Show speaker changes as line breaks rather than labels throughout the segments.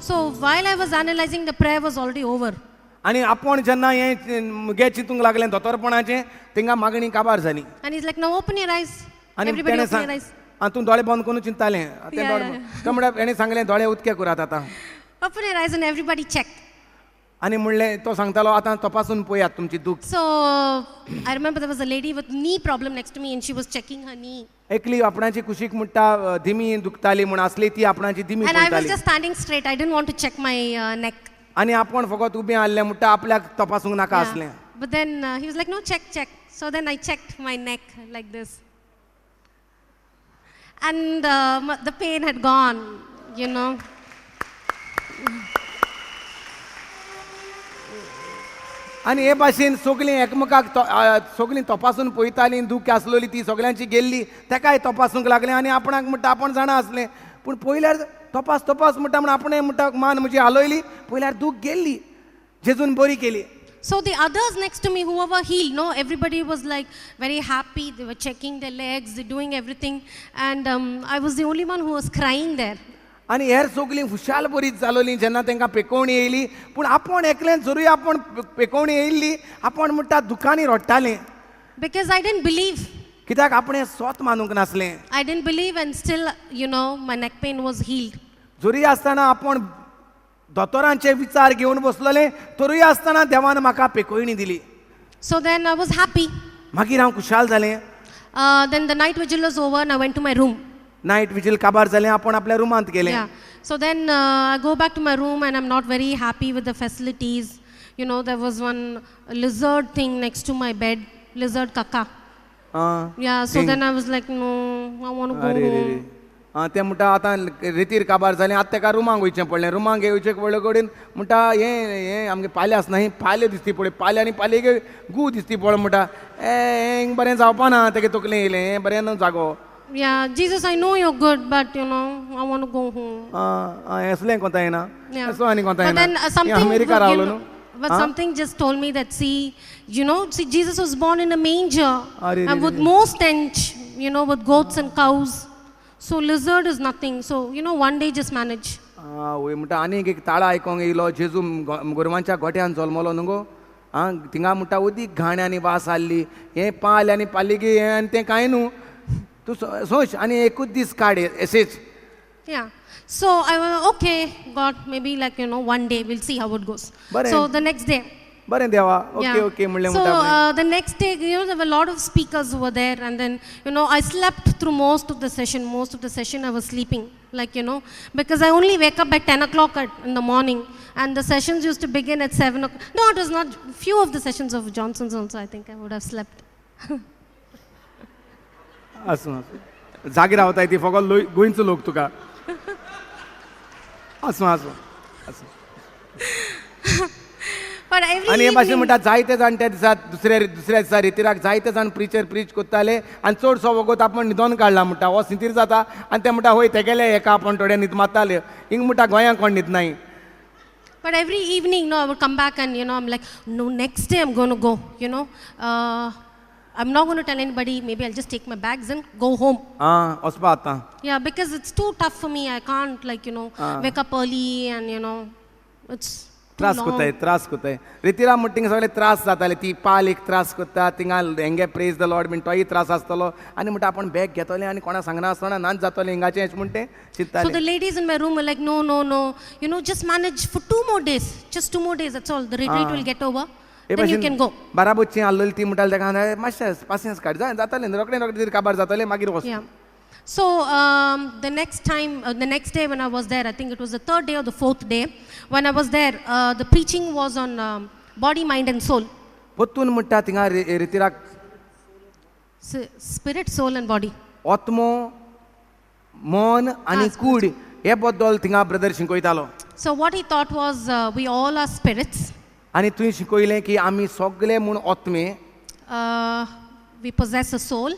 So while I was analyzing, the prayer was already over.
आणि आपण जेन्ना हे मुगे चिंतूंक लागले दोतोरपणाचे तिंगा मागणी काबार जाली
And he's like, now open your eyes.
आणि
Everybody
तेणे
open your eyes.
तूं दोळे बंद करून चिंताले ते
Yeah,
दोळे
yeah.
तो म्हणल्यार हेणे सांगलें दोळे उदके करात आतां
Open your eyes and everybody checked.
आणि म्हणलें तो सांगतालो आतां तपासून पळयात तुमची दूख
So I remember there was a lady with knee problem next to me and she was checking her knee.
एकली आपणाची कुशीक म्हणटा धीमी दुखताली म्हूण आसली ती आपणाची धीमी
And I was
पळयताली
just standing straight. I didn't want to check my neck.
आणि आपण फकत उबें आसलें म्हणटा आपल्याक तपासूंक नाका
Yeah.
आसलें
But then he was like, no, check. So then I checked my neck like this. And the pain had gone, you know.
आणि हे भाशेन सगळीं एकमेकाक सगळीं तपासून पळयतालीं दूख आसलोली ती सगळ्यांची गेल्ली तेकाय तपासूंक लागलें आणि आपणाक म्हणटा आपण जाणा आसलें पूण पयल्यार तपास म्हणटा म्हण आपणें म्हणटा मान म्हजी हालयली पयल्यार दूख गेल्ली जेजून बरी केली.
So the others next to me, whoever healed, no, everybody was like very happy. They were checking their legs, they're doing everything. And I was the only one who was crying there.
आणि हेर सगळीं खुशाल बरी जालोलीं जेन्ना तांकां पेकोवणी येयली पूण आपण एकलें जरूय आपण पेकोवणी येयल्ली आपण म्हणटा दुखांनी रडटालें
Because I didn't believe.
कित्याक आपणें स्वत मानूंक नासलें.
I didn't believe and still, you know, my neck pain was healed.
जरूय आसतना आपण दोतोरांचे विचार घेवन बसलोले तरूय आसतना देवान म्हाका पेकोवणी दिली.
So then I was happy.
मागीर हांव खुशाल जालें.
Then the night vigil was over and I went to my room.
Night vigil काबार जालें आपण आपल्या रुमांत गेले.
Yeah. So then I go back to my room and I'm not very happy with the facilities. You know, there was one lizard thing next to my bed, lizard kaka. Yeah, so then I was like, no, I want to go home.
ते म्हणटा आतां रितीर काबार जालें आतां ताका रुमांक वयचें पडलें. रुमांक येवचे पडले कडेन म्हणटा हें आमगे पाले आसना ही पाले दिसती पळय पाले आनी पाले गू दिसती पळय म्हणटा हें बरें जावपा ना तेगे तकलें येयलें हें बरें न्हू जागो.
Yeah, Jesus, I know you're good, but you know, I want to go home.
हेसलें कोंता येना
Yeah.
हेसो आनी कोंता
But
येना
then something,
अमेरिका
you
रावलो
know,
न्हू.
but something just told me that, see, Jesus was born in a manger
Are,
and with more stench, you know, with goats and cows. So lizard is nothing. So, you know, one day just manage.
वय म्हणटा आनीक एक ताळा आयकोंक येयलो जेजू गोरवांच्या गोठ्यान जल्मलो न्हू गो. थिंगा म्हणटा उदीक घाण आनी वास आसली हें पाल आनी पाली गे हें आनी तें कांय न्हू तूं सोच आनी एकूच दीस काड एसेच.
Yeah. So I was, okay, God, maybe like, you know, one day we'll see how it goes.
Bare.
So the next day.
बरें देवा ओके
Yeah.
ओके म्हणलें
So
म्हणटा
the next day, you know, there were a lot of speakers who were there, and then, you know, I slept through most of the session. Most of the session I was sleeping, like, you know, because I only wake up by 10 o'clock in the morning, and the sessions used to begin at 7 o'clock. No, it was not. Few of the sessions of Johnson's also, I think I would have slept.
आसूं आसूं जागी रावताय ती फकत गोंयचो लोक तुका आसूं आसूं आसूं.
But every
आनी हे भाशेन
evening,
म्हणटा जायते जाण त्या दिसा दुसऱ्या दिसा रितीराक जायते जाण प्रीच कोत्ताले आनी चडसो वगत आपण न्हिदोन काडला म्हणटा हो सितीर जाता आनी ते म्हणटा होय तेगेले हेका आपण थोडे न्हीद मारताले हिंग म्हणटा गोंयांक कोण न्हिदनाय.
but every evening, no, I would come back and, you know, I'm like, no, next day I'm going to go, you know. I'm not going to tell anybody. Maybe I'll just take my bags and go home.
वचपा आतां.
Yeah, because it's too tough for me. I can't, like, you know, wake up early and, you know, it's too
त्रास
long.
कोताय रितीरा म्हणटा थिंगा सगळे त्रास जाताले ती पाल एक त्रास कोत्ता थिंगा हेंगे प्रेज द लॉर्ड बीन तोय त्रास आसतलो आनी म्हणटा आपण बॅग घेतले आनी कोणा सांगना आसतना नाच जातलें हिंगाचें अशें म्हणटा
So
चिंत्ताले.
the ladies in my room were like, no, you know, just manage for 2 more days. Just 2 more days, that's all. The retreat will get over.
Hey
Then you
भाशेन
can go.
बाराबोच्ची आसलेली ती म्हणटाली तेका मातशें पासियन्स काड जातालें रोखडें तरी काबार जातलें मागीर वच.
Yeah. So the next day when I was there, I think it was the 3rd day or the 4th day, when I was there, the preaching was on body, mind and soul.
पोत्तून म्हणटा थिंगा रितीराक
Spirit, soul and body.
आत्मो मन आनी कूड हे बद्दल थिंगा brother शिकयतालो.
So what he thought was we all are spirits.
आनी तुवें शिकयलें की आमी सगळे म्हूण आत्मे
We possess a soul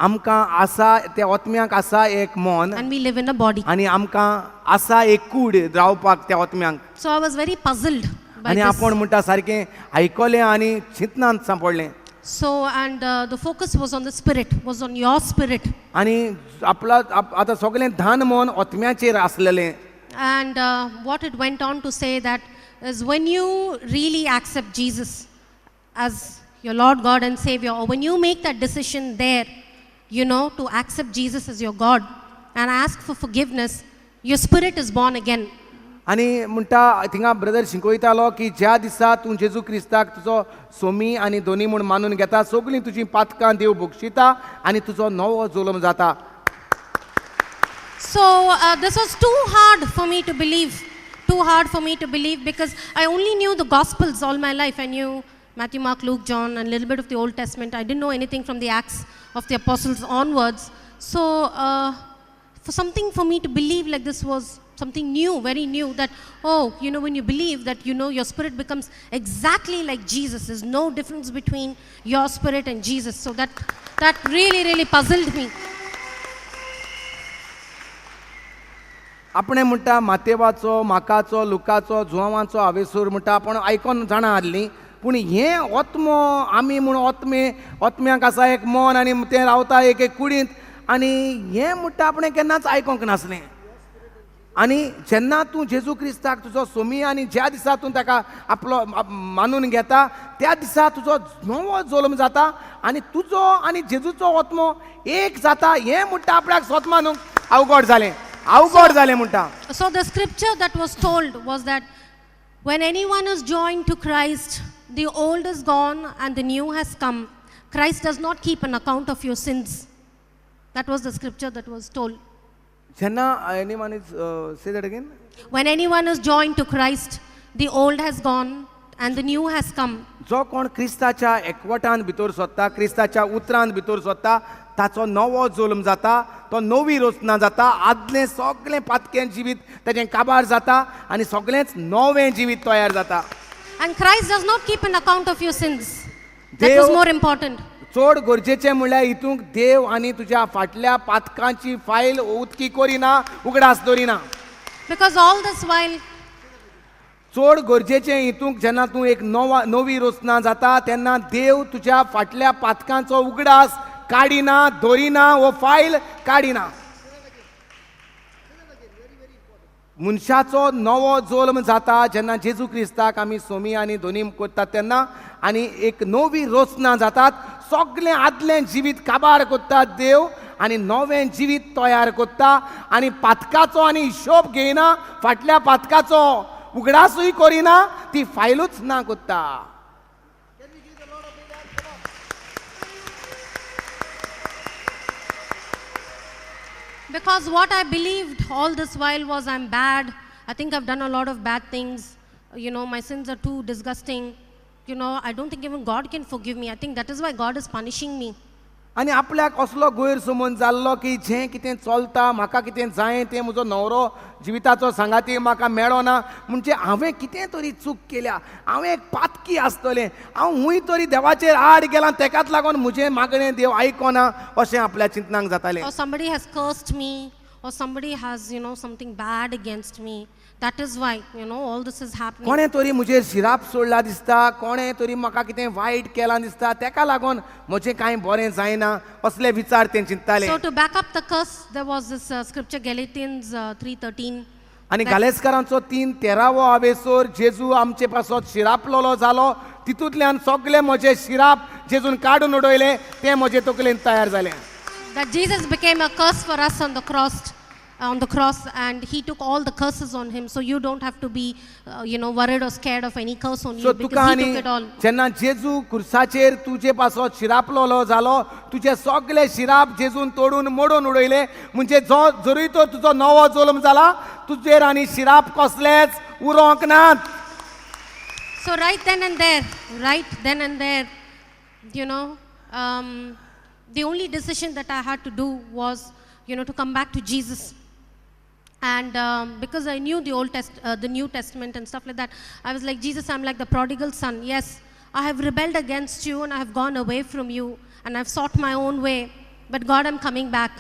आमकां आसा त्या आत्म्याक आसा एक मन
and we live in a body.
आनी आमकां आसा एक कूड रावपाक त्या आत्म्यांक.
So I was very puzzled by
आनी
this.
आपण म्हणटा सारकें आयकलें आनी चिंतनांत सांपडलें.
So and the focus was on the spirit, was on your spirit.
आनी आपला आतां सगळें धान मन आत्म्याचेर आसलेलें
And what it went on to say that is when you really accept Jesus as your Lord, God and Savior, or when you make that decision there, to accept Jesus as your God and ask for forgiveness, your spirit is born again.
आनी म्हणटा थिंगा brother शिकयतालो की ज्या दिसा तूं जेजू क्रिस्ताक तुजो सोमी आनी दोनी म्हूण मानून घेता सगळीं तुजीं पातकां देव भोगशिता आनी तुजो नवो जल्म जाता.
So this was too hard for me to believe because I only knew the Gospels all my life. I knew Matthew, Mark, Luke, John, and a little bit of the Old Testament. I didn't know anything from the Acts of the Apostles onwards. So for me to believe like this was something new, very new, that, when you believe that, your spirit becomes exactly like Jesus. There's no difference between your spirit and Jesus. So that really, really puzzled me.
आपणे म्हणटा मातेवाचो माकाचो लुकाचो जुवांवाचो हावेसूर म्हणटा आपण आयकोन जाणा आसली पूण हें ओत्मो आमी म्हूण ओत्म्याक आसा एक मन आनी तें रावता एक कुडींत आनी हें म्हणटा आपणें केन्नाच आयकोंक नासलें. आनी जेन्ना तूं जेजू क्रिस्ताक तुजो सोमी आनी ज्या दिसा तूं ताका आपलो मानून घेता त्या दिसा तुजो नवो जल्म जाता आनी तुजो आनी जेजूचो ओत्मो एक जाता हें म्हणटा आपल्याक स्वत मानूंक अवघड जालें म्हणटा.
So the scripture that was told was that when anyone is joined to Christ, the old is gone and the new has come. Christ does not keep an account of your sins. That was the scripture that was told.
Anyone is say that again?
When anyone is joined to Christ, the old has gone and the new has come.
जो कोण क्रिस्ताच्या एकवटान भितर सोदता क्रिस्ताच्या उतरांत भितर सोदता ताचो नवो जल्म जाता तो नवी रचना जाता आदलें सगळें पातकें जिवीत ताचें काबार जाता आनी सगळेंच नवें जिवीत तयार जाता.
And Christ does not keep an account of your sins. That was more important.
चड गरजेचें म्हणल्यार हितूंक देव आनी तुज्या फाटल्या पातकांची फायल उक्ती करिना उगडास दवरिना.
Because all this while
चड गरजेचें हितूंक जेन्ना तूं एक नवी रचना जाता तेन्ना देव तुज्या फाटल्या पातकांचो उगडास काडिना दवरिना वो फायल काडिना. मनशाचो नवो जल्म जाता जेन्ना जेजू क्रिस्ताक आमी सोमी आनी दोनी करतात तेन्ना आनी एक नवी रचना जातात सगळें आदलें जिवीत काबार करतात देव आनी नवें जिवीत तयार करता आनी पातकाचो आनी हिशोब घेयना फाटल्या पातकाचो उगडासूय करिना ती फायलूच ना करता.
Because what I believed all this while was I'm bad. I think I've done a lot of bad things. My sins are too disgusting. I don't think even God can forgive me. I think that is why God is punishing me.
आनी आपल्याक असलो गैरसमज जाल्लो की जें कितें चलता म्हाका कितें जाय तें म्हजो न्हवरो जिविताचो सांगाती म्हाका मेळो ना म्हणजे हांवें कितें तरी चूक केल्या हांवें एक पातकी आसतलें हांव हूंय तरी देवाचेर आड गेलां तेकाच लागून म्हजें मागणें देव आयकोना अशें आपल्या चिंतनाक जातालें.
Or somebody has cursed me, or somebody has something bad against me. That is why all this is happening.
कोणें तरी म्हजेर शिराप सोडला दिसता कोणें तरी म्हाका कितें वायट केलां दिसता तेका लागून म्हजें कांय बरें जायना असले विचार तें चिंतताले.
So to back up the curse, there was this scripture Galatians 3:13.
आनी गालेस्कारांचो 3:13 हावेसोर जेजू आमचे पासत शिरापलोलो जालो तितूंतल्यान सगळे म्हजे शिराप जेजून काडून उडयले ते म्हजे तकलेन तयार जाले.
That Jesus became a curse for us on the cross, and he took all the curses on him, so you don't have to be worried or scared of any curse on you, because he took it all.
जेन्ना जेजू कुर्साचेर तुजे पासत शिरापलोलो जालो तुजे सगळे शिराप जेजून तोडून मोडून उडयले म्हणजे जरी तो तुजो नवो जल्म जाला तुजेर आनी शिराप कसलेच उरोंक नात.
So right then and there, the only decision that I had to do was to come back to Jesus. And because I knew the New Testament and stuff like that, I was like, Jesus, I'm like the prodigal son. Yes, I have rebelled against you and I have gone away from you and I've sought my own way. But God, I'm coming back.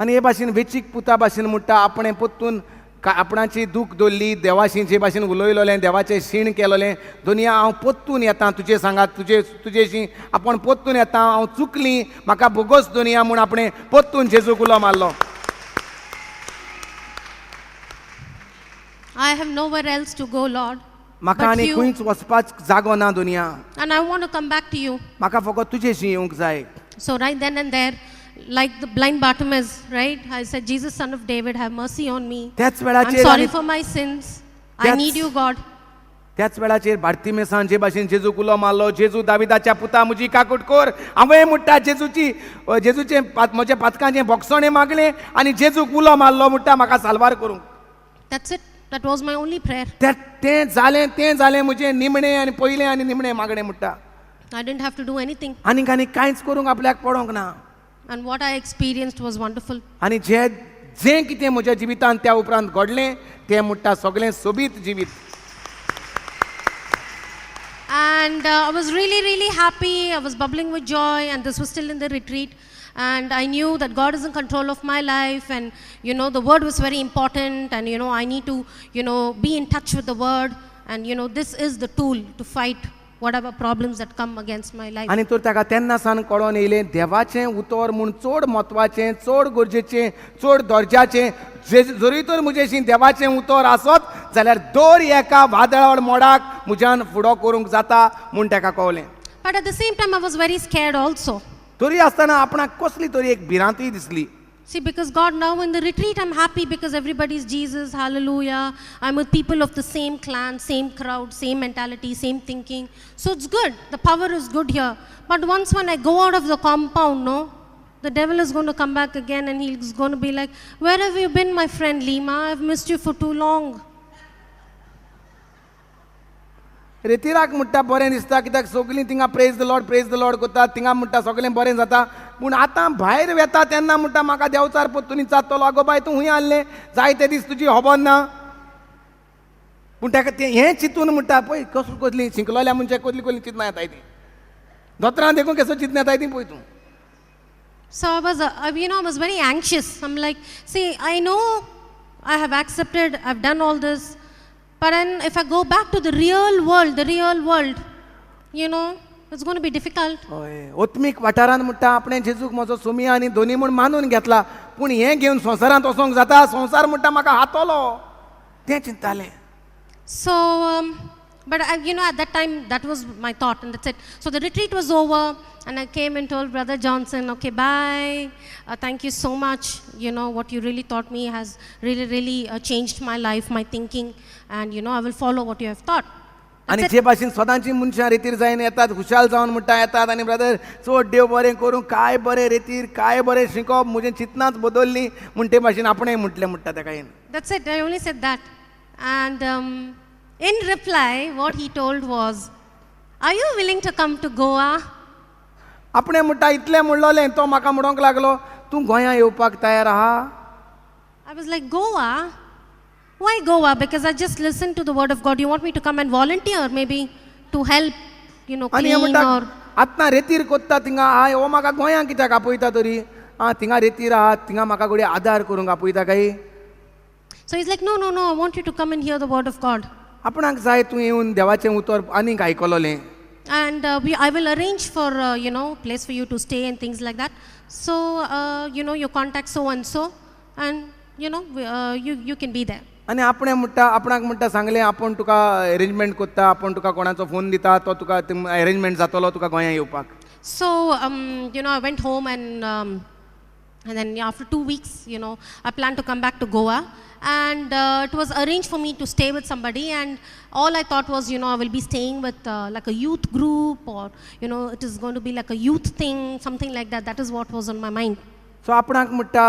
आनी हे भाशेन वेचीक पुता भाशेन म्हणटा आपणें पोत्तून आपणाची दूख दवरली देवाशी जे भाशेन उलयलोलें देवाचें शीण केलोलें दुनिया हांव पोत्तून येता तुजे सांगात तुजेशी आपण पोत्तून येता हांव चुकलीं म्हाका बोगस दुनिया म्हूण आपणें पोत्तून जेजूक उलो मारलो.
I have nowhere else to go, Lord.
म्हाका
But
आनी
you,
खंयच वचपाच जागो ना दुनिया.
and I want to come back to you.
म्हाका फकत तुजेशी येवंक जाय.
So right then and there, like the blind Bartimaeus, right? I said, Jesus, son of David, have mercy on me.
त्याच
I'm
वेळाचेर
sorry
आनी
for my sins. I
That's-
need you, God.
त्याच वेळाचेर बार्तिमेसान जे भाशेन जेजूक उलो मारलो, जेजू दाविदाच्या पुता म्हजी काकूट कोर. हांवें म्हणटा जेजूचे म्हज्या पातकांचें बोगसोणें मागलें आनी जेजूक उलो मारलो म्हणटा म्हाका साल्वार करूंक.
That's it. That was my only prayer.
तें जालें म्हजें निमणें आनी पयलें आनी निमणें मागणें म्हणटा.
I didn't have to do anything.
आनीक कांयच करूंक आपल्याक पडोंक ना.
And what I experienced was wonderful.
आनी जें कितें म्हज्या जिवितांत त्या उपरांत घडलें तें म्हणटा सगळें सोबीत जिवीत.
And I was really, really happy. I was bubbling with joy, and this was still in the retreat. And I knew that God is in control of my life, and the word was very important, and I need to be in touch with the word, and this is the tool to fight whatever problems that come against my life.
आनी तर ताका तेन्ना सावन कळोन येयलें देवाचें उतर म्हूण चड म्हत्वाचें, चड गरजेचें, चड दर्ज्याचें. जरी तर म्हजेशी देवाचें उतर आसत जाल्यार दर एका वादळाळ मोडाक म्हज्यान फुडो करूंक जाता म्हूण ताका कळलें.
But at the same time, I was very scared also.
तरी आसतना आपणाक कसली तरी एक भिरांतूय दिसली.
See, because God, now in the retreat, I'm happy because everybody's Jesus, hallelujah. I'm with people of the same clan, same crowd, same mentality, same thinking. So it's good. The power is good here. But once when I go out of the compound, the devil is going to come back again and he's going to be like, where have you been, my friend Lima? I've missed you for too long.
रेतीराक म्हणटा बरें दिसता कित्याक सगळीं थिंगा praise the Lord करतात, थिंगा म्हणटा सगळें बरें जाता. पूण आतां भायर वेता तेन्ना म्हणटा म्हाका देंवचार पोत्तुनी चात्तलो. आगो बाय तूं खूंय आसलें जायते दीस तुजी खबर ना. पूण ताका तें हें चिंतून म्हणटा पळय कसली शिंकलोल्या मनशां कसली चिंतना येताय ती. दोतरां देखून कसो चिंतना येताय ती पळय तूं.
So I was very anxious. I'm like, see, I know I have accepted, I've done all this. But then if I go back to the real world, it's going to be difficult.
हय ओत्मीक वाठारांत म्हणटा आपणें जेजूक म्हजो सोमी आनी दोनी म्हूण मानून घेतला. पूण हें घेवन संवसारांत वचोंक जाता. संवसार म्हणटा म्हाका हातोलो. तें चिंतालें.
So, but at that time, that was my thought, and that's it. So the retreat was over, and I came and told Brother Johnson, okay, bye. Thank you so much. What you really taught me has really, really changed my life, my thinking, and I will follow what you have taught.
आनी जे भाशेन सदांची मनशां रेतीर जायन येतात, खुशाल जावन म्हणटा येतात आनी brother चड देव बरें करूं, काय बरें रेतीर, काय बरें शिकोवप, म्हजें चिंतनाच बदलली म्हूण ते भाशेन आपणें म्हटलें म्हणटा ताका येन.
That's it. I only said that. And in reply, what he told was, are you willing to come to Goa?
आपणें म्हणटा इतलें म्हणलोलें तो म्हाका म्हणोंक लागलो तूं गोंयां येवपाक तयार आहा?
I was like, Goa? Why Goa? Because I just listened to the word of God. You want me to come and volunteer maybe to help,
आनी हें
clean
म्हणटा
or...
आतां रेतीर कोत्ता थिंगा हाय हो म्हाका गोंयां कित्याक आपयता तरी? थिंगा रेतीर आहात थिंगा म्हाका घोडी आदार करूंक आपयता काय?
So he's like, no, I want you to come and hear the word of God.
आपणाक जाय तूं येवन देवाचें उतर आनीक आयकलोलें.
And I will arrange for, place for you to stay and things like that. So, you contact so and so, and, you can be there.
आनी आपणें म्हणटा आपणाक म्हणटा सांगलें आपूण तुका अरेंजमेंट कोत्ता, आपूण तुका कोणाचो फोन दिता, तो तुका अरेंजमेंट जातलो तुका गोंयां येवपाक.
So, I went home and then after 2 weeks, I planned to come back to Goa. And it was arranged for me to stay with somebody, and all I thought was, I will be staying with like a youth group, or, it is going to be like a youth thing, something like that. That is what was on my mind.
सो आपणाक म्हणटा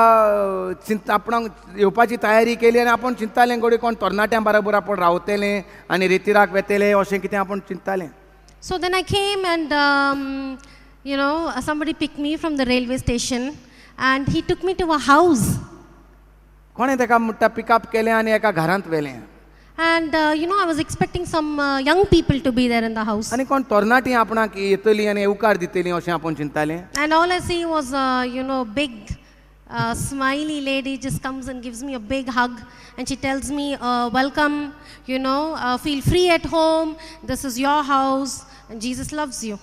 आपणाक येवपाची तयारी केली आनी आपूण चिंतालें घोडी कोण तरणाट्यां बरोबर आपूण रावतलें आनी रेतीराक वेतलें अशें कितें आपूण चिंतालें.
So then I came and, somebody picked me from the railway station, and he took me to a house.
कोणें ताका म्हणटा पिकअप केलें आनी एका घरांत व्हेलें.
And, I was expecting some young people to be there in the house.
आनी कोण तरणाटीं आपणाक येतलीं आनी येवकार दितलीं अशें आपूण चिंतालें.
And all I see was, big, smiley lady just comes and gives me a big hug, and she tells me, welcome, feel free at home, this is your house, and Jesus loves you.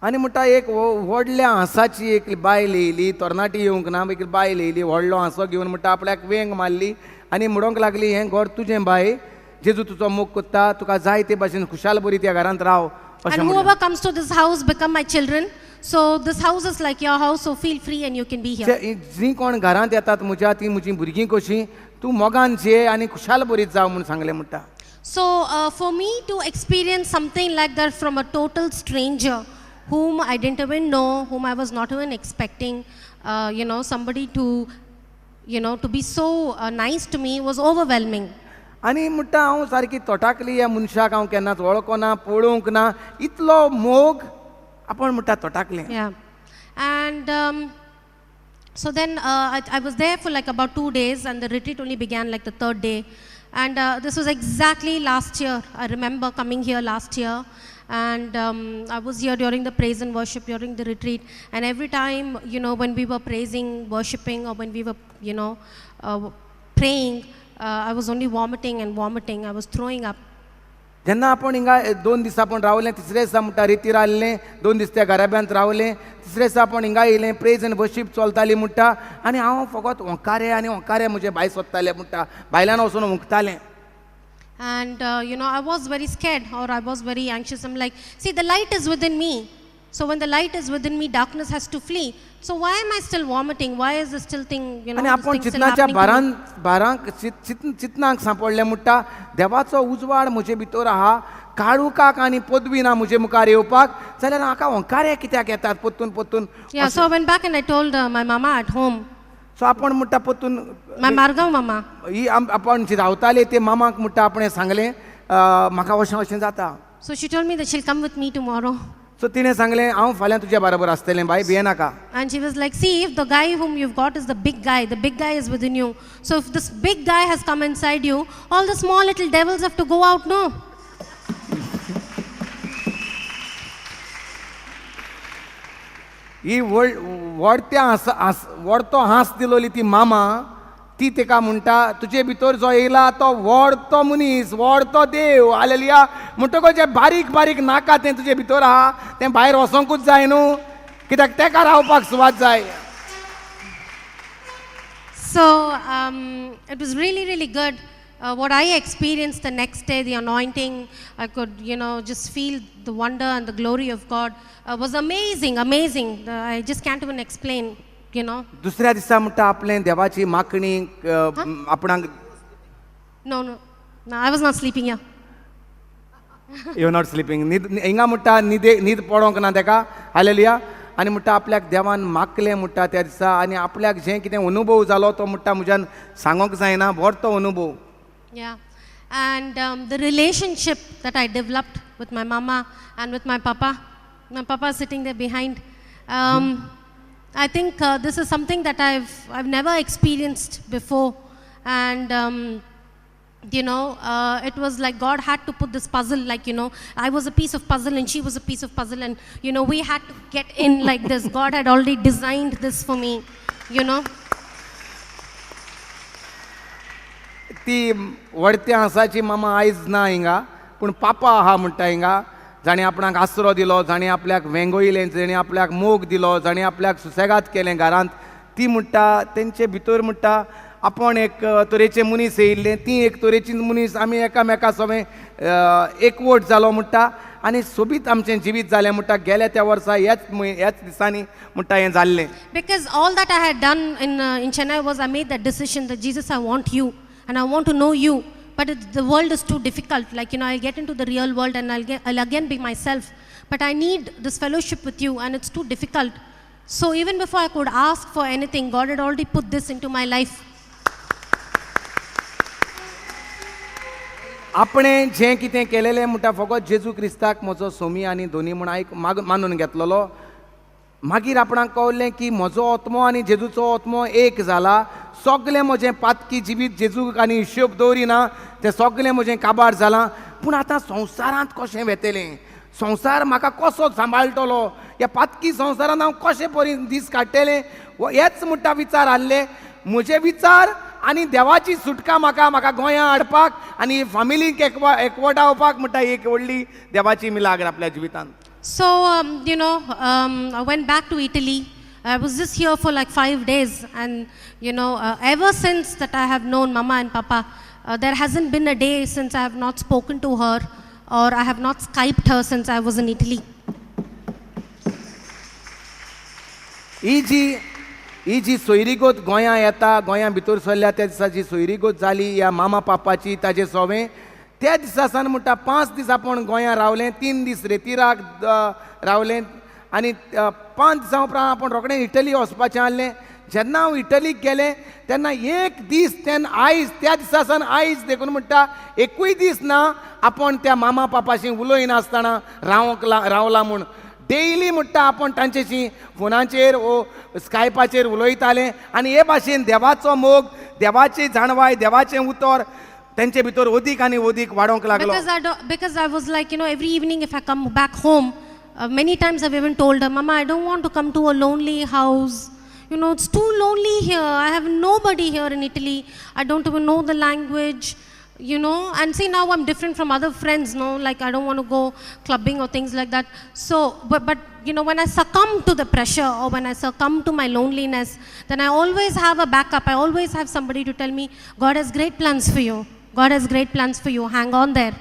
आनी म्हणटा एक व्हडल्या हांसाची एक बायल येयली, तरणाटी येवंक ना, एक बायल येयली व्हडलो हांसो घेवन म्हणटा आपल्याक वेंग मारली आनी म्हणोंक लागली हें घर तुजें बाय, जेजू तुजो मोग कोत्ता तुका जाय ते भाशेन खुशाल बरी त्या घरांत राव अशें
And
म्हणलें.
whoever comes to this house become my children. So this house is like your house, so feel free and you can be here.
जी कोण घरांत येतात म्हज्या ती म्हजी भुरगीं कशीं तूं मोगान जे आनी खुशाल बरीत जाव म्हूण सांगलें म्हणटा.
So for me to experience something like that from a total stranger whom I didn't even know, whom I was not even expecting, somebody to, to be so nice to me was overwhelming.
आनी म्हणटा हांव सारकी तोटाकली ह्या मनशाक हांव केन्नाच वळखना पळोवंक ना इतलो मोग आपण म्हणटा तोटाकलें.
Yeah. And so then I was there for like about 2 days, and the retreat only began like the 3rd day. And this was exactly last year. I remember coming here last year, and I was here during the praise and worship during the retreat. And every time, when we were praising, worshiping, or when we were, praying, I was only vomiting and vomiting. I was throwing up.
जेन्ना आपण हिंगा 2 दीस आपण रावले तिसरे दिसा म्हणटा रितीर आसलें 2 दीस त्या घराब्यांत रावले तिसरे दिसा आपण हिंगा येयलें प्रेज एंड वर्शीप चलताली म्हणटा आनी हांव फकत ओंकारे आनी ओंकारे म्हजे भायर सोदताले म्हणटा भायल्यान वचून ओंकतालें.
And I was very scared, or I was very anxious. I'm like, see, the light is within me. So when the light is within me, darkness has to flee. So why am I still vomiting? Why is this still thing,
आनी
this
आपण
thing still
चितनाच्या
happening to me?
बारांक चितनाक सांपडलें म्हणटा देवाचो उजवाड म्हजे भितर आहा काळुकाक आनी पदवी ना म्हजे मुखार येवपाक जाल्यार म्हाका ओंकारे कित्याक येतात पोत्तून पोत्तून.
Yeah, so I went back and I told my mama at home,
सो आपण म्हणटा पोत्तून
my Margav mama.
ही आपण जी रावताले ते मामाक म्हणटा आपणें सांगलें म्हाका अशें अशें जाता.
So she told me that she'll come with me tomorrow.
सो तिणें सांगलें हांव फाल्यां तुज्या बरोबर आसतलें बाय भिये नाका.
And she was like, see, if the guy whom you've got is the big guy is within you. So if this big guy has come inside you, all the small little devils have to go out, no?
ही व्हडतो हांस दिलोली ती मामा ती तेका म्हणटा तुजे भितर जो येयला तो व्हडतो मनीस व्हडतो देव हालेलुया म्हणटकच जे बारीक बारीक नाका तें तुजे भितर आहा तें भायर वसोंकूच जाय न्हू कित्याक तेका रावपाक सुवात जाय.
So it was really, really good. What I experienced the next day, the anointing, I could, just feel the wonder and the glory of God was amazing, amazing. I just can't even explain,
दुसऱ्या दिसा म्हणटा आपलें देवाची मागणी आपणाक.
No, I was not sleeping here.
You not sleeping हिंगा म्हणटा न्हीद पडोंक ना तेका हालेलुया आनी म्हणटा आपल्याक देवान मागलें म्हणटा त्या दिसा आनी आपल्याक जें कितें अनुभव जालो तो म्हणटा म्हज्यान सांगोंक जायना व्हडतो अनुभव.
Yeah, and the relationship that I developed with my mama and with my papa is sitting there behind. I think this is something that I've never experienced before, and it was like God had to put this puzzle, like I was a piece of puzzle and she was a piece of puzzle, and we had to get in like this. God had already designed this for me,
ती व्हडत्या हांसाची मामा आयज ना हिंगा पूण पापा आहा म्हणटा हिंगा जाणें आपणाक आसरो दिलो जाणें आपल्याक वेंगोयलें जाणें आपल्याक मोग दिलो जाणें आपल्याक सुसेगाद केलें घरांत ती म्हणटा तेंचे भितर म्हणटा आपण एक तरेचे मनीस येयल्ले ती एक तरेची मनीस आमी एकामेका सगळें एकवट जालो म्हणटा आनी सोबीत आमचें जिवीत जालें म्हणटा गेल्या त्या वर्सा ह्याच दिसांनी म्हणटा हें जाल्लें.
Because all that I had done in Chennai was I made that decision that Jesus, I want you and I want to know you. But the world is too difficult. Like, I'll get into the real world and I'll again be myself. But I need this fellowship with you and it's too difficult. So even before I could ask for anything, God had already put this into my life.
आपणें जें कितें केलेलें म्हणटा फकत जेजू क्रिस्ताक म्हजो सोमी आनी धोनी म्हूण मानून घेतलेलो मागीर आपणाक कळ्ळें की म्हजो आत्मो आनी जेजूचो आत्मो एक जाला सगळें म्हजें पातकी जिवीत जेजूक आनी हिशोब दवरिना तें सगळें म्हजें काबार जालां पूण आतां संवसारांत कशें वेतेलें संवसार म्हाका कसो सांबाळटलो ह्या पातकी संवसारांत हांव कशें बरी दीस काडटलें हेच म्हणटा विचार आहले म्हजे विचार आनी देवाची सुटका म्हाका गोंयां हाडपाक आनी फॅमिलीक एकवटावपाक म्हणटा एक व्हडली देवाची मिलाग्र आपल्या जिवितांत.
So, I went back to Italy. I was just here for like 5 days, and ever since that I have known Mama and Papa, there hasn't been a day since I have not spoken to her or I have not Skyped her since I was in Italy.
ही जी सोयरीगोत गोंयां येता, गोंयां भितर सरल्या त्या दिसा जी सोयरीगोत जाली ह्या मामा पापाची ताजे सोवें, त्या दिसा सावन म्हणटा 5 दीस आपण गोंयां रावलें, 3 दीस रेतीराक रावलें आनी 5 दिसां उपरांत आपण रोखडें इटली वचपाचें आसलें. जेन्ना हांव इटलीक गेलें तेन्ना एक दीस तेन्ना आयज त्या दिसा सावन आयज देखून म्हणटा एकूय दीस ना आपण त्या मामा पापाशी उलोय नासतना रावला म्हूण. डेली म्हणटा आपण तांचेशी फोनाचेर वो स्कायपाचेर उलयताले आनी हे भाशेन देवाचो मोग, देवाची जाणवाय, देवाचें उतर तेंचे भितर अदीक आनी अदीक वाडोंक लागलो.
Because I was like, every evening if I come back home, many times I've even told her, Mama, I don't want to come to a lonely house. It's too lonely here. I have nobody here in Italy. I don't even know the language. And see, now I'm different from other friends, like I don't want to go clubbing or things like that. So, but when I succumb to the pressure or when I succumb to my loneliness, then I always have a backup. I always have somebody to tell me, God has great plans for you. God has great plans for you. Hang on there.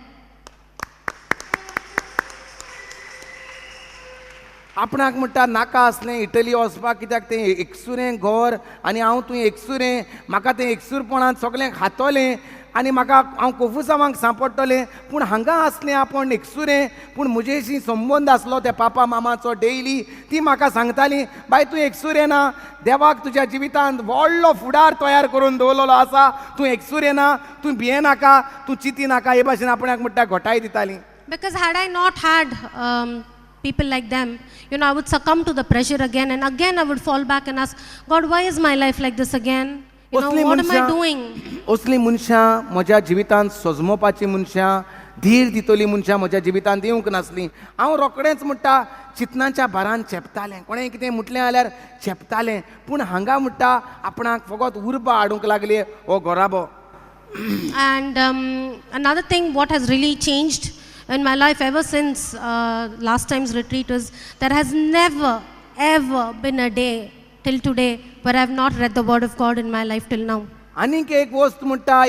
आपणाक म्हणटा नाका आसलें Italy वचपाक, कित्याक तें एकसुरें घर आनी हांव थंय एकसुरें, म्हाका तें एकसुरपणांत सगळें खातोलें आनी म्हाका हांव कोफुसांवांक सांपडटलें. पूण हांगा आसलें आपण एकसुरें, पूण म्हजेशी संबंद आसलो त्या पापा मामाचो डेली. ती म्हाका सांगताली, बाय तूं एकसुरें ना, देवाक तुज्या जिवितांत व्हडलो फुडार तयार करून दवरलेलो आसा, तूं एकसुरें ना, तूं भियें नाका, तूं चिंती नाका, हे भाशेन आपणाक म्हणटा घोटाय दिताली.
Because had I not had people like them, I would succumb to the pressure again and again I would fall back and ask, God, why is my life like this again? What am I doing?
असली मनशां म्हज्या जिवितांत सजमोवपाची मनशां, धीर दितली मनशां म्हज्या जिवितांत येवंक नासलीं. हांव रोखडेंच म्हणटा चिंतनाच्या भारान चेपतालें, कोणें कितें म्हटलें जाल्यार चेपतालें. पूण हांगा म्हणटा आपणाक फकत उर्बा हाडूंक लागले हो घोराबो.
And another thing what has really changed in my life ever since last time's retreat is there has never ever been a day till today where I have not read the word of God in my life till now.
आनीक एक वस्त म्हणटा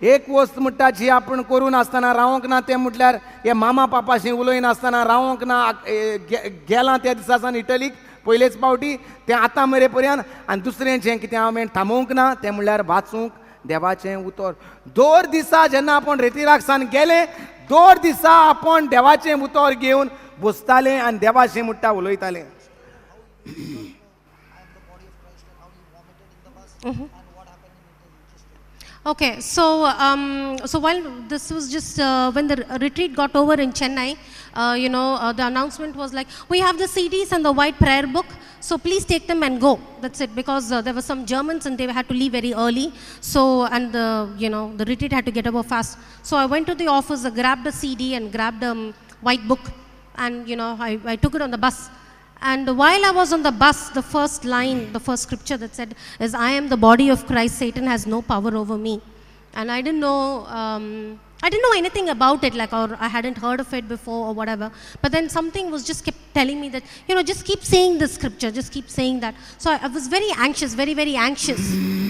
एक वस्त म्हणटा जी आपण करून आसतना रावंक ना, तें म्हटल्यार हे मामा पापाशी उलय नासतना रावंक ना. गेलां त्या दिसा सावन इटलीक पयलेच पावटी, तें आतां मेरे पर्यंत. आनी दुसरें जें कितें हांवें थांबोवंक ना तें म्हणल्यार वाचूंक देवाचें उतर. दर दिसा जेन्ना आपण रेतीराक सावन गेले, दर दिसा आपण देवाचें उतर घेवन बसताले आनी देवाचें म्हणटा उलयताले.
Okay, so while this was just when the retreat got over in Chennai, the announcement was like, we have the CDs and the white prayer book, so please take them and go. That's it, because there were some Germans and they had to leave very early. So, and the retreat had to get over fast. So I went to the office, I grabbed a CD and grabbed a white book, and I took it on the bus. And while I was on the bus, the first line, the first scripture that said is, I am the body of Christ, Satan has no power over me. And I didn't know anything about it, or I hadn't heard of it before or whatever. But then something was just kept telling me that, just keep saying this scripture, just keep saying that. So I was very anxious, very, very anxious.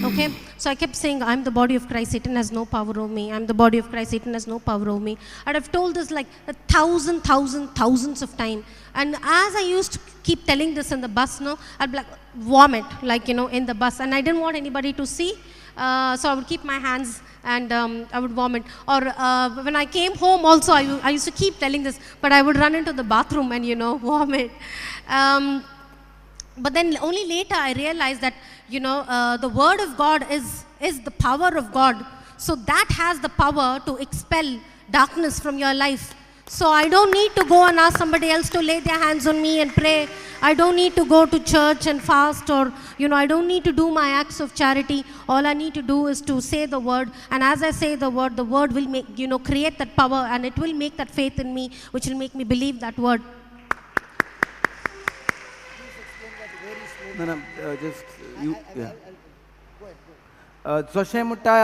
Okay? So I kept saying, I'm the body of Christ, Satan has no power over me. I'm the body of Christ, Satan has no power over me. And I've told this like thousands of times. And as I used to keep telling this in the bus, I'd be like, vomit, in the bus. And I didn't want anybody to see. So I would keep my hands and I would vomit. Or when I came home also, I used to keep telling this, but I would run into the bathroom and, vomit. But then only later I realized that, the word of God is the power of God. So that has the power to expel darkness from your life. So I don't need to go and ask somebody else to lay their hands on me and pray. I don't need to go to church and fast, or, I don't need to do my acts of charity. All I need to do is to say the word. And as I say the word will make, create that power, and it will make that faith in me, which will make me believe that word.
No, just you, yeah. जशें म्हणटा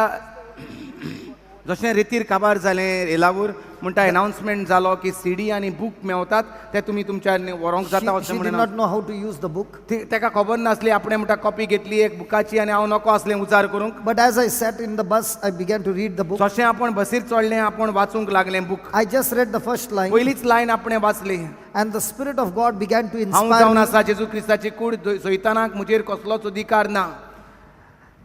जशें रेतीर काबार जालें येलावूर म्हणटा announcement जालो की CD आनी book मेवतात ते तुमी तुमच्या व्हरोंक जाता अशें
She did
म्हणून
not know how to use the book.
तेका खबर नासली आपणें म्हणटा कॉपी घेतली एक बुकाची आनी हांव नको आसलें उजार करूंक
But as I sat in the bus, I began to read the book.
जशें आपण बसीर चडलें आपण वाचूंक लागलें book
I just read the first line,
पयलीच लायन आपणें वाचली
and the Spirit of God began to
हांव
inspire
जावन
me.
आसा जेजू क्रिस्ताची कूड सैतानाक म्हजेर कसलोच अधिकार ना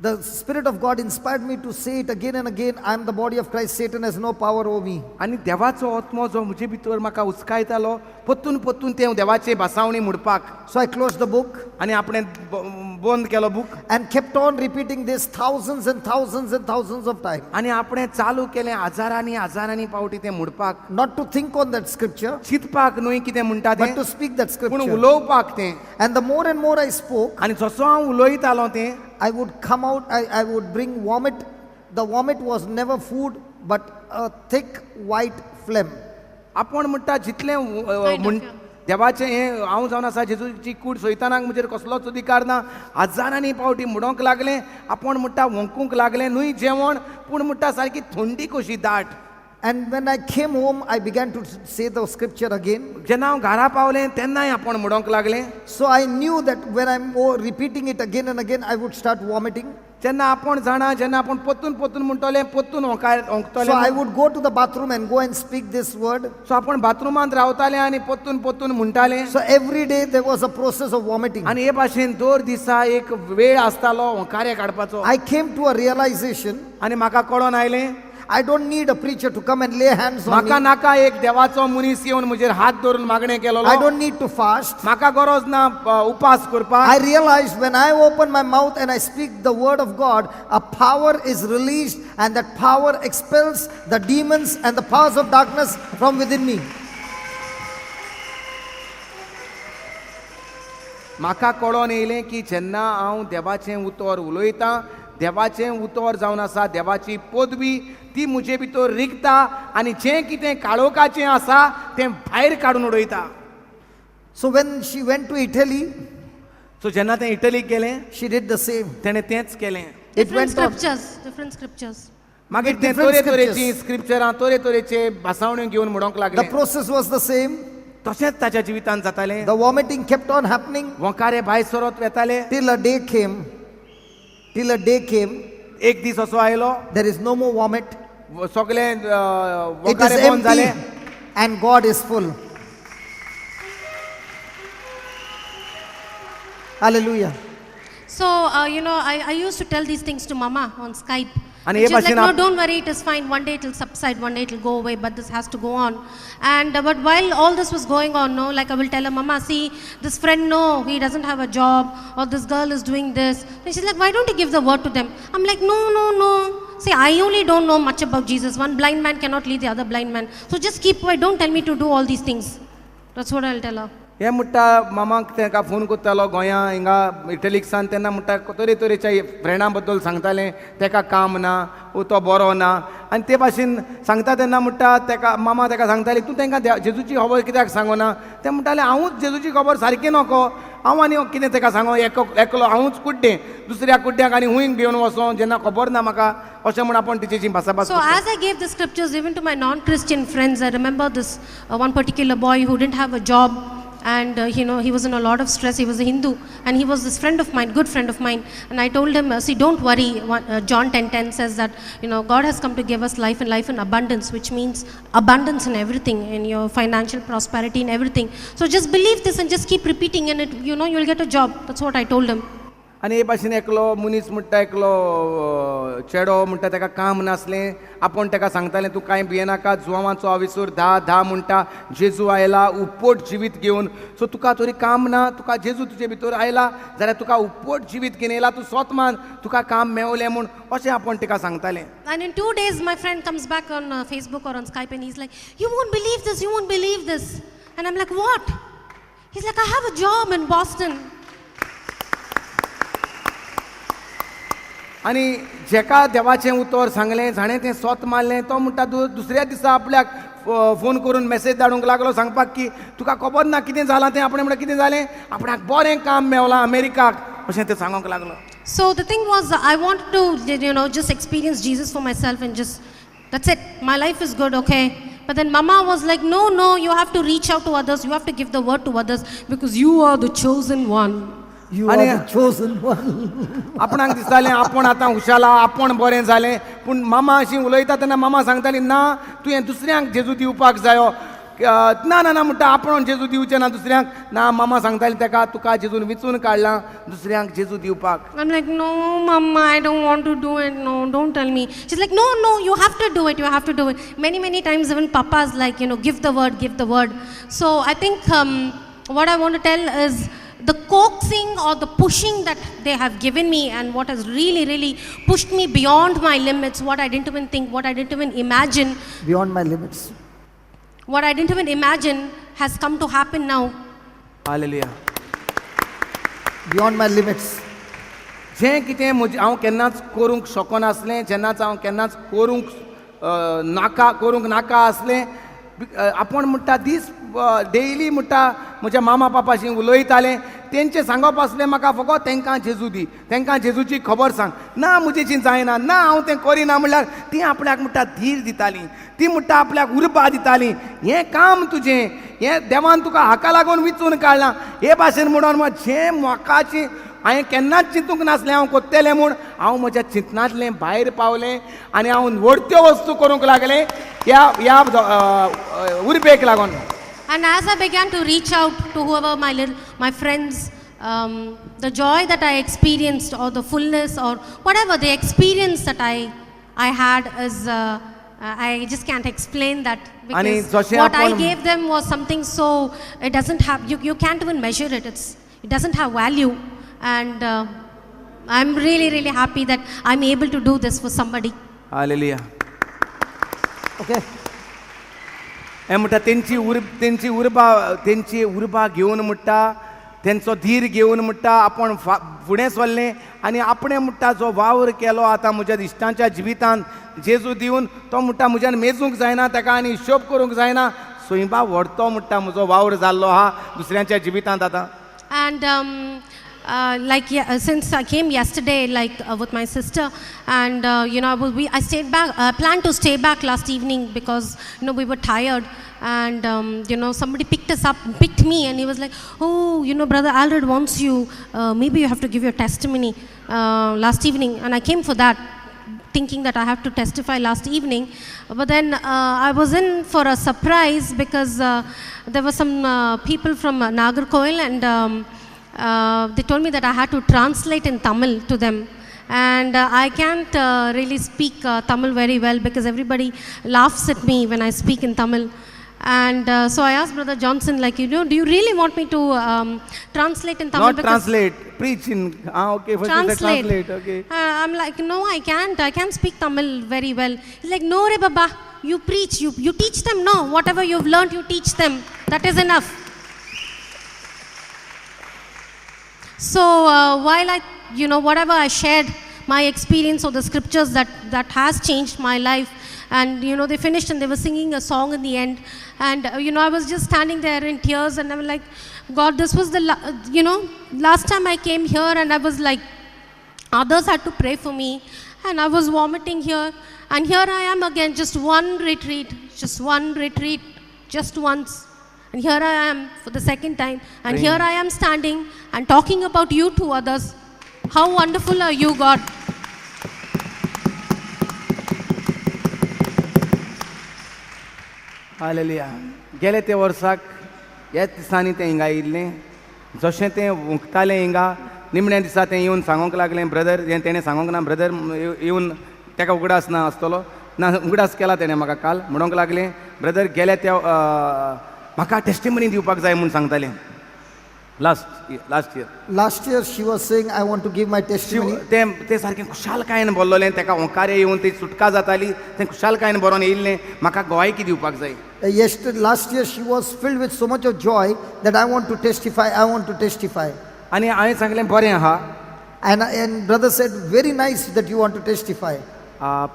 The Spirit of God inspired me to say it again and again. I am the body of Christ. Satan has no power over me.
आनी देवाचो आत्मो जो म्हजे भितर म्हाका उचकायतालो पत्तून पत्तून ते देवाचे भासावणी म्हणपाक
So I closed the book
आनी आपणें बंद केलो book
and kept on repeating this thousands and thousands and thousands of times.
आनी आपणें चालू केलें हजारांनी हजारांनी पावटी तें म्हणपाक
Not to think on that scripture,
चिंतपाक न्हय कितें म्हणटा
but to
तें
speak that
पूण
scripture.
उलोवपाक तें
And the more and more I spoke,
आनी जसो हांव उलयतालो तें
I would come out, I would bring vomit. The vomit was never food, but a thick white phlegm.
आपण म्हणटा जितलें
of, yeah.
देवाचें हें हांव जावन आसा जेजूची कूड सैतानाक म्हजेर कसलोच अधिकार ना हजारांनी पावटी म्हणोंक लागलें आपण म्हणटा वंकूंक लागलें न्हय जेवण पूण म्हणटा सारकी थंडी कशी दाट
And when I came home, I began to say the scripture again.
जेन्ना हांव घरा पावलें तेन्नाय आपण म्हणोंक लागलें
So I knew that when I'm repeating it again and again, I would start vomiting.
जेन्ना आपण जाणा जेन्ना आपण पोत्तून पोत्तून म्हणटलें पोत्तून
So
ओंकतलें
I would go to the bathroom and go and speak this word.
सो आपण बाथरुमांत रावताले आनी पोत्तून पोत्तून म्हणटाले
So every day there was a process of vomiting.
आनी हे भाशेन दर दिसा एक वेळ आसतालो ओंकारे काडपाचो
I came to a realization,
आनी म्हाका कळोन आयलें
I don't need a preacher to come and lay hands on
म्हाका
me.
नाका एक देवाचो मनीस येवन म्हजेर हात धरून मागणें केलो
I don't need to fast.
म्हाका गरज ना उपास करपाक
I realized when I open my mouth and I speak the word of God, a power is released and that power expels the demons and the powers of darkness from within me.
म्हाका कळोन येयलें की जेन्ना हांव देवाचें उतर उलयतां देवाचें उतर जावन आसा देवाची पदवी ती म्हजे भितर रिगता आनी जें कितें काळोखाचें आसा तें भायर काडून उडयता
So when she went to Italy,
सो जेन्ना तें इटलीक गेलें
she did the same.
तेणें तेंच केलें
It
Different
went on.
different scriptures.
मागीर तें
different
तरे तरेची
scriptures.
स्क्रिप्चरां तरे तरेचे भासावण्यो घेवन म्हणोंक
The
लागलें
process was the same.
तशेंच ताच्या जिवितांत जातालें
The vomiting kept on happening
वंकारे भायर सरत वेताले
till a day came. Till a day came,
एक दीस असो आयलो
there is no more vomit.
सगळें
It is
वंकारे बंद
empty
जाले
and God is full. Hallelujah.
So, I used to tell these things to Mama on Skype.
And
And
ye
she's like,
bashina-
no, don't worry, it is fine. One day it will subside, one day it will go away, but this has to go on. And but while all this was going on, no, like I will tell her, Mama, see, this friend, no, he doesn't have a job, or this girl is doing this. And she's like, why don't you give the word to them? I'm like, no, no, no. See, I only don't know much about Jesus. One blind man cannot lead the other blind man. So just keep quiet. Don't tell me to do all these things. That's what I'll tell her.
हे म्हणटा मामाक ताका phone करतालो गोंया हिंगा इटलीक सान तेन्ना म्हणटा तरे तरेच्या फ्रेंडां बद्दल सांगतालें तेका काम ना वो तो बरो ना आनी ते भाशेन सांगता तेन्ना म्हणटा तेका मामा तेका सांगताली तूं तांकां जेजूची खबर कित्याक सांगना ते म्हणटाले हांवूच जेजूची खबर सारकी नको हांव आनी कितें ताका सांगो एकलो हांवूच कुड्डें दुसऱ्या कुड्ड्याक आनी हूंय घेवन वचों जेन्ना खबर ना म्हाका अशें म्हूण आपूण तिचेची भासाभास
So as I gave the scriptures even to my non-Christian friends, I remember this one particular boy who didn't have a job, and he was in a lot of stress. He was a Hindu, and he was this friend of mine, good friend of mine. And I told him, see, don't worry. John 10:10 says that God has come to give us life and life in abundance, which means abundance in everything, in your financial prosperity, in everything. So just believe this and just keep repeating, and you'll get a job. That's what I told him.
आनी हे भाशेन एकलो मनीस म्हणटा एकलो चेडो म्हणटा ताका काम नासलें आपूण ताका सांगतालें तूं कांय भियेनाका जुवांचो आविसूर धा म्हणटा जेजू आयला उपट जिवीत घेवन सो तुका तरी काम ना तुका जेजू तुजे भितर आयला जाल्यार तुका उपट जिवीत घेवन येयला तूं स्वत मान तुका काम मेवलें म्हूण अशें आपूण ताका सांगतालें
And in 2 days, my friend comes back on Facebook or on Skype, and he's like, you won't believe this, you won't believe this. And I'm like, what? He's like, I have a job in Boston.
आनी जेका देवाचें उतर सांगलें जाणें तें स्वत मारलें तो म्हणटा दुसऱ्या दिसा आपल्याक फोन करून मेसेज धाडूंक लागलो सांगपाक की तुका खबर ना कितें जालां तें आपणें म्हणटा कितें जालें आपणाक बरें काम मेवलां अमेरिकाक अशें तें सांगूंक लागलो
So the thing was, I wanted to, just experience Jesus for myself and just That's it. My life is good, okay? But then Mama was like, no, no, you have to reach out to others. You have to give the word to others because you are the chosen one.
You are
आणि-
the chosen one.
आपणाक दिसतालें आपण आतां हुशाला आपण बरें जालें पूण मामा अशी उलयता तेन्ना मामा सांगताली ना तुवें दुसऱ्यांक जेजू दिवपाक जायो ना ना ना म्हणटा आपण जेजू दिवचें ना दुसऱ्यांक ना मामा सांगताली ताका तुका जेजून विचून काडलां दुसऱ्यांक जेजू दिवपाक
I'm like, no, Mama, I don't want to do it. No, don't tell me. She's like, no, no, you have to do it. You have to do it. Many, many times even Papa's like, give the word, give the word. So I think what I want to tell is the coaxing or the pushing that they have given me and what has really, really pushed me beyond my limits, what I didn't even think, what I didn't even imagine,
Beyond my limits.
what I didn't even imagine has come to happen now.
Hallelujah
Beyond my limits.
जें कितें हांव केन्नाच करूंक शकनासलें जेन्नाच हांव केन्नाच करूंक नाका आसलें आपण म्हणटा दीस डेयली म्हणटा म्हज्या मामा पापाशी उलयतालें तेंचें सांगप आसलें म्हाका फकत तांकां जेजू दी तांकां जेजूची खबर सांग ना म्हजेची जायना ना हांव तें करिना म्हणल्यार ती आपल्याक म्हणटा धीर दिताली ती म्हणटा आपल्याक उर्बा दिताली हें काम तुजें हें देवान तुका हाका लागून विचून काडलां हे भाशेन म्हणून जें म्हाकाची हांवें केन्नाच चिंतूंक नासलें हांव कोत्तेलें म्हूण हांव म्हज्या चिंतनांतलें भायर पावलें आनी हांव व्हडत्यो वस्तू करूंक लागलें ह्या उर्बेक लागून
And as I began to reach out to whoever my friends, the joy that I experienced or the fullness or whatever the experience that I had is, I just can't explain that
आणि
because
जशें
what I
आपण-
gave them was something so, it doesn't have, you can't even measure it. It doesn't have value. And I'm really, really happy that I'm able to do this for somebody.
Hallelujah
Okay.
हें म्हणटा तेंची उर्बा घेवन म्हणटा तेंचो धीर घेवन म्हणटा आपण फुडें सरलें आनी आपणें म्हणटा जो वावर केलो आतां म्हज्या इश्टांच्या जिवितांत जेजू दिवन तो म्हणटा म्हज्यान मेजूंक जायना ताका आनी हिशोब करूंक जायना स्वयंबा व्हडतो म्हणटा म्हजो वावर जाल्लो आहा दुसऱ्यांच्या जिवितांत आतां
And since I came yesterday, with my sister, and I stayed back. Planned to stay back last evening because we were tired, and somebody picked me, and he was like, "Oh, Brother Alred wants you. Maybe you have to give your testimony." Last evening, and I came for that, thinking that I have to testify last evening. But then I was in for a surprise because there were some people from Nagarkoil and they told me that I had to translate in Tamil to them. And I can't really speak Tamil very well because everybody laughs at me when I speak in Tamil. And so I asked Brother Johnson, do you really want me to translate in Tamil?
not translate preach in okay first translate okay
I'm like, no, I can't speak Tamil very well. He's like, no re baba, you preach, you teach them. No, whatever you've learned, you teach them. That is enough. So while whatever I shared, my experience of the scriptures that has changed my life, and they finished and they were singing a song in the end, and I was just standing there in tears, and I was like, God, this was the last time I came here, and I was like, others had to pray for me, and I was vomiting here, and here I am again, just one retreat, just once. And here I am for the second time, and here I am standing and talking about you to others. How wonderful are you, God?
Hallelujah गेले ते वर्साक ह्याच दिसांनी तें हिंगा येयल्लें जशें तें उंकतालें हिंगा निमण्या दिसा तें येवन सांगूंक लागलें ब्रदर हें तेणें सांगूंक ना ब्रदर येवन ताका उगडास ना आसतलो ना उगडास केला तेणें म्हाका काल म्हणूंक लागलें ब्रदर गेल्या त्या म्हाका टेस्टिमनी दिवपाक जाय म्हूण सांगतालें
Last year she was saying, I want to give my testimony.
तें सारकें खुशालकायेन बोल्लोलें ताका ओंकार येवन ती सुटका जाताली तें खुशालकायेन बरोवन येयल्लें म्हाका गोवायकी दिवपाक जाय
Last year she was filled with so much of joy that I want to testify.
आनी हांवें सांगलें बरें आहा
And brother said, very nice that you want to testify.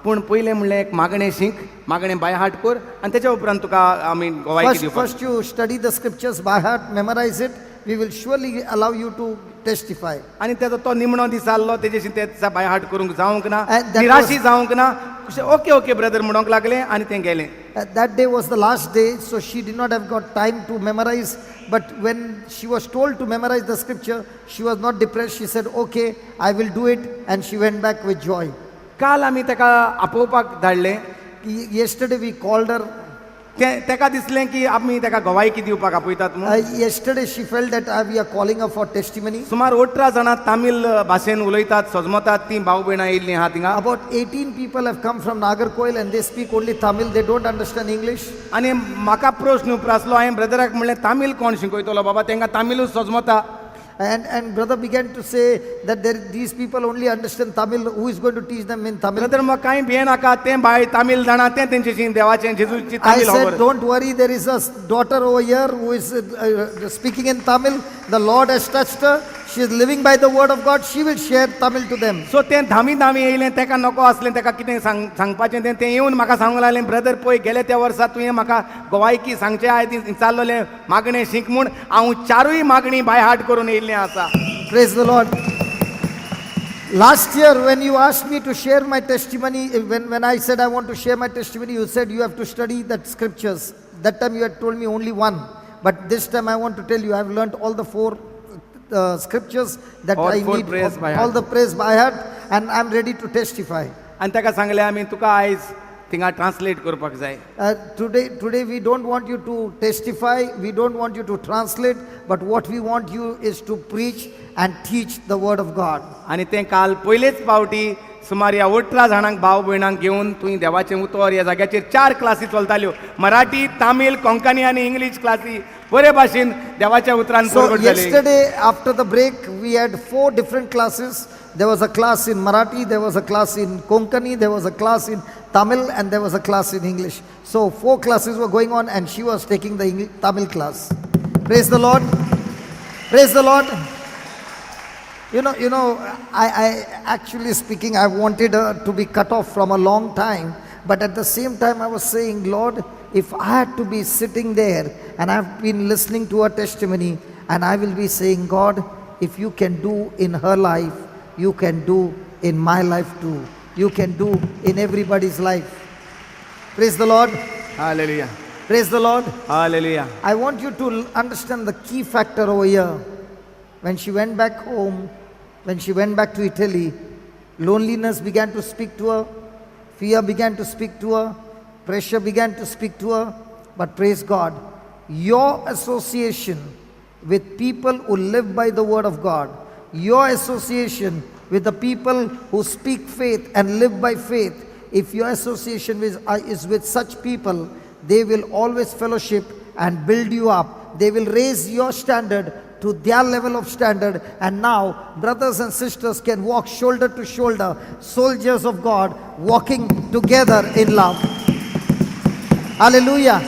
पूण पयलें म्हणलें एक मागणें शिंक मागणें बाय हार्ट कर आनी तेच्या उपरांत तुका आमी गोवायकी दिवपाक
First you study the scriptures by heart, memorize it, we will surely allow you to testify.
आणि त्याचो तो निमणो दीस आसलो तेजेशी ते बाय हार्ट करूंक जावंक ना,
And that
निराशी
was-
जावंक ना. ओके ओके ब्रदर म्हणूंक लागले आणि ते गेले.
That day was the last day, so she did not have got time to memorize. But when she was told to memorize the scripture, she was not depressed. She said, okay, I will do it. And she went back with joy.
काल आमी ताका आपोवपाक धाडले.
Yesterday we called her.
ताका दिसलें की आमी ताका गवायकी दिवपाक आपयतात म्हणून.
Yesterday she felt that we are calling her for testimony.
सुमार 18 जाणां तामील भाशेन उलयतात, सजमतात, ती भाव भयणां येयल्लीं आहा थिंगा.
About 18 people have come from Nagarkoil and they speak only Tamil. They don't understand English.
आनी म्हाका प्रश्न उपरासलो, हांवें ब्रदराक म्हणलें तामील कोण शिकयतलो बाबा, तांकां तामीलूच सजमता.
And brother began to say that these people only understand Tamil. Who is going to teach them in Tamil?
Brother मग कांय भिये नाका, तें भाय तामील जाणा, तें तेंचेशी देवाचें जेजूची
I
तामील
said,
खबर.
don't worry, there is a daughter over here who is speaking in Tamil. The Lord has touched her. She is living by the word of God. She will share Tamil to them.
सो तें धामी धामी येयलें, ताका नको आसलें, ताका कितें सांगपाचें तें येवन म्हाका सांगूंक लागलें, ब्रदर पळय गेल्या त्या वर्सा तुवें म्हाका गोवायकी सांगचें आयज चाललोलें मागणें शिक म्हूण हांव 4य मागणी बाय हार्ट करून येयल्लें आसा.
Praise the Lord. Last year, when you asked me to share my testimony, when I said I want to share my testimony, you said you have to study that scriptures. That time you had told me only one. But this time I want to tell you, I have learnt all the 4 scriptures that
All
I
4
need.
prayers by
all
heart.
the praise by heart. And I'm ready to testify.
आनी ताका सांगलें आमी तुका आयज थिंगा translate करपाक जाय.
Today we don't want you to testify, we don't want you to translate, but what we want you is to preach and teach the word of God.
आनी तें काल पयलेच फावटी सुमार ह्या 18 जाणांक भाव भयणांक घेवन तुवें देवाचें उतर ह्या जाग्याचेर 4 क्लासी चलताल्यो. मराठी, तामील, कोंकणी आनी इंग्लीश क्लासी बरे भाशेन देवाच्या उतरान
So
प्रगट जाली.
yesterday after the break we had 4 different classes. There was a class in Marathi, there was a class in Konkani, there was a class in Tamil, and there was a class in English. So 4 classes were going on and she was taking the Tamil class. Praise the Lord. Praise the Lord. You know, I actually speaking, I wanted her to be cut off from a long time. But at the same time I was saying, Lord, if I had to be sitting there and I've been listening to her testimony and I will be saying, God, if you can do in her life, you can do in my life too. You can do in everybody's life. Praise the Lord.
Hallelujah.
Praise the Lord.
Hallelujah.
I want you to understand the key factor over here. When she went back home, when she went back to Italy, loneliness began to speak to her, fear began to speak to her, pressure began to speak to her. But praise God, your association with people who live by the word of God, your association with the people who speak faith and live by faith, if your association is with such people, they will always fellowship and build you up. They will raise your standard to their level of standard. And now brothers and sisters can walk shoulder to shoulder, soldiers of God walking together in love. Hallelujah.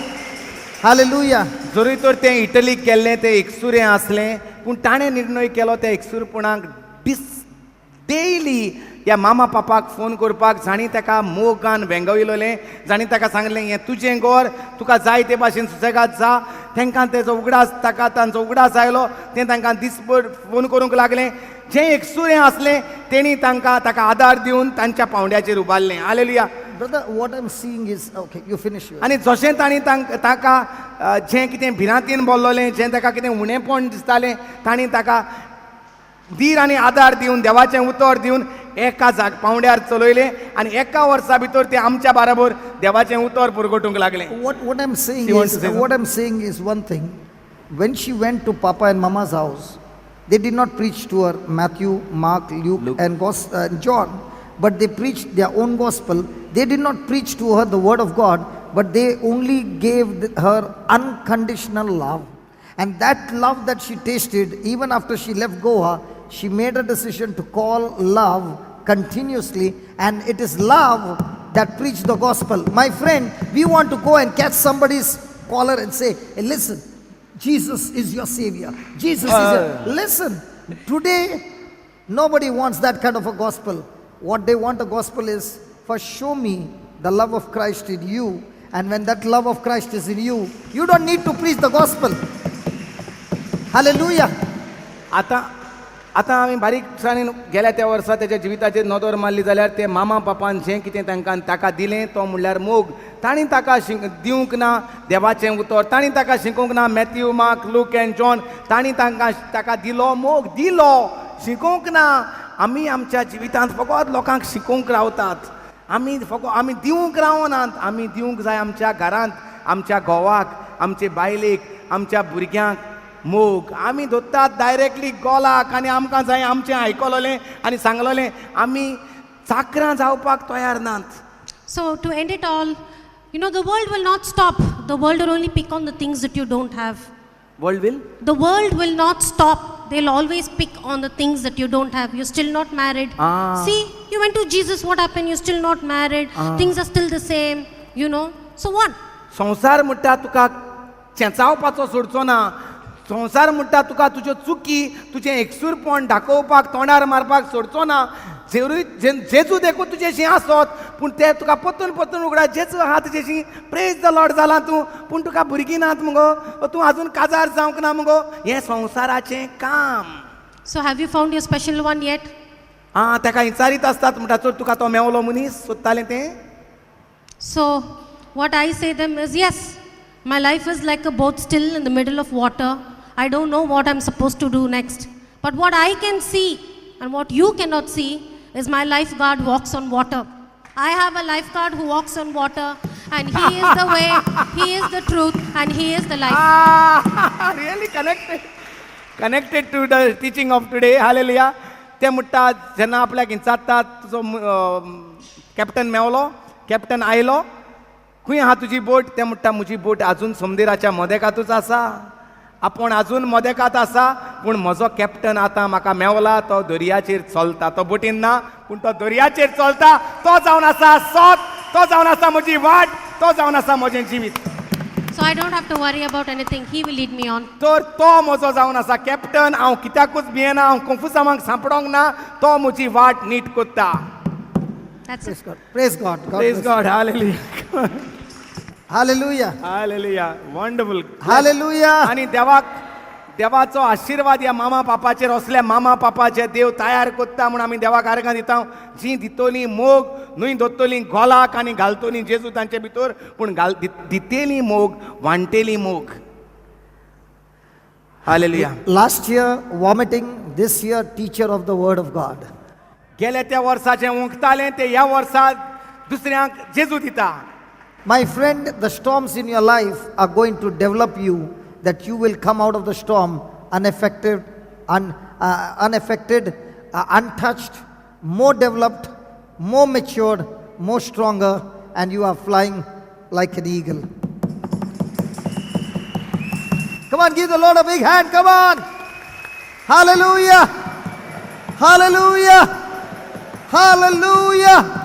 Hallelujah.
जरी तर तें इटलीक गेल्लें तें एकसुरें आसलें, पूण ताणें निर्णय केलो त्या एकसुरपणाक daily ह्या मामा पापाक फोन करपाक. जाणी ताका मोगान वेंगविलोलें, जाणी ताका सांगलें हें तुजें घर, तुका जाय ते भाशेन सुसेगाद जा. तांकां तेजो उगडास, ताका तांचो उगडास आयलो, तें तांकां दिसभर फोन करूंक लागलें. जें एकसुरें आसलें तेणी ताका आदार दिवन तांच्या पावंड्याचेर उबारलें. Hallelujah.
Brother, what I'm seeing is, okay, you finish yours.
आनी जशें तांणी ताका जें कितें भिरांतीन बोल्लोलें, जें ताका कितें उणेंपण दिसतालें, तांणी ताका धीर आनी आदार दिवन, देवाचें उतर दिवन एका पावंड्यार चलयलें आनी एका वर्सा भितर तें आमच्या बराबर देवाचें उतर पुरगटूंक लागलें.
What I'm saying
You want to
is,
say
what I'm saying is one thing. When she went to Papa and Mama's house, they did not preach to her Matthew, Mark, Luke. And John, but they preached their own gospel. They did not preach to her the word of God, but they only gave her unconditional love. And that love that she tasted, even after she left Goa, she made a decision to call love continuously, and it is love that preached the gospel. My friend, we want to go and catch somebody's collar and say, hey, listen, Jesus is your savior. Jesus is your... Listen, today, nobody wants that kind of a gospel. What they want a gospel is, first show me the love of Christ in you, and when that love of Christ is in you, you don't need to preach the gospel. Hallelujah.
आतां आतां आमी बारीकसाणेन गेल्या त्या वर्सा तेच्या जिविताचेर नदर मारली जाल्यार ते मामा पापान जें कितें ताका दिलें तो म्हणल्यार मोग. तांणी ताका दिवंक ना देवाचें उतर, तांणी ताका शिकोवंक ना Matthew, mark, look and John, तांणी ताका दिलो मोग, दिलो, शिकोवंक ना. आमी आमच्या जिवितांत फकत लोकांक शिकोवंक रावतात. आमी दिवंक रावनात. आमी दिवंक जाय आमच्या घरांत, आमच्या घोवाक, आमचे बायलेक, आमच्या भुरग्यांक मोग. आमी धोत्तात डायरेक्टली गोलाक आनी आमकां जाय आमचें आयकलोलें आनी सांगलोलें. आमी चाकरां जावपाक तयार नात.
So to end it all, you know, the world will not stop. The world will only pick on the things that you don't have.
World will
The world will not stop. They'll always pick on the things that you don't have. You're still not married. See, you went to Jesus, what happened? You're still not married. Things are still the same, you know. So what?
संवसार म्हणटा तुका चेंचावपाचो सोडचो ना. संवसार म्हणटा तुका तुज्यो चुकी, तुजें एकसूरपण दाखोवपाक, तोंडार मारपाक सोडचो ना. जेजू देखून तुजेशी आसत, पूण ते तुका परतून परतून उगडा. जेजू आहा तुजेशी, प्रेज द लॉर्ड जाला तूं, पूण तुका भुरगीं नात मुगो, तूं आजून काजार जावंक ना मुगो. हें संवसाराचें काम.
So have you found your special one yet?
ताका विचारीत आसतात म्हणटा चड तुका तो मेवलो मनीस सोदतालें तें.
So what I say them is, yes, my life is like a boat still in the middle of water. I don't know what I'm supposed to do next. But what I can see and what you cannot see is my lifeguard walks on water. I have a lifeguard who walks on water, and he is the way, he is the truth, and he is the life.
Really connected to the teaching of today. Hallelujah. ते म्हणटा जेन्ना आपल्याक विचारतात तुजो captain मेवलो, captain आयलो, खंय आहा तुजी बोट? ते म्हणटा म्हजी बोट आजून समुद्राच्या मदेकातूच आसा. आपूण आजून मदेकात आसा, पूण म्हजो कॅप्टन आतां म्हाका मेवला, तो दर्याचेर चलता. तो बोटीन ना, पूण तो दर्याचेर चलता. तो जावन आसा सोत, तो जावन आसा म्हजी वाट, तो जावन आसा म्हजें जिवीत.
So I don't have to worry about anything. He will lead me on.
तर तो म्हजो जावन आसा कॅप्टन. हांव कित्याकूच भियेना, हांव कन्फ्युजामाक सांपडोंक ना. तो म्हजी वाट नीट कोत्ता.
That's it.
Praise God. God
Praise
bless
God. Hallelujah.
you. Hallelujah.
Hallelujah. Wonderful.
Hallelujah.
आणि देवाचो आशीर्वाद ह्या मामा पापाचेर असल्या मामा पापाचे देव तयार कोत्ता म्हणून आमी देवाक आर्गां दिता. जी दितोली मोग, न्हय दोत्तोली गोलाक आनी घालतोली जेजू तांचे भितर, पूण दितेली मोग, वांटेली मोग. Hallelujah.
Last year, vomiting. This year, teacher of the word of God.
गेल्या त्या वर्साचें उंकतालें ते ह्या वर्सा दुसऱ्यांक जेजू दिता.
My friend, the storms in your life are going to develop you, that you will come out of the storm unaffected, untouched, more developed, more matured, more stronger, and you are flying like an eagle. Come on, give the Lord a big hand. Come on. Hallelujah. Hallelujah. Hallelujah.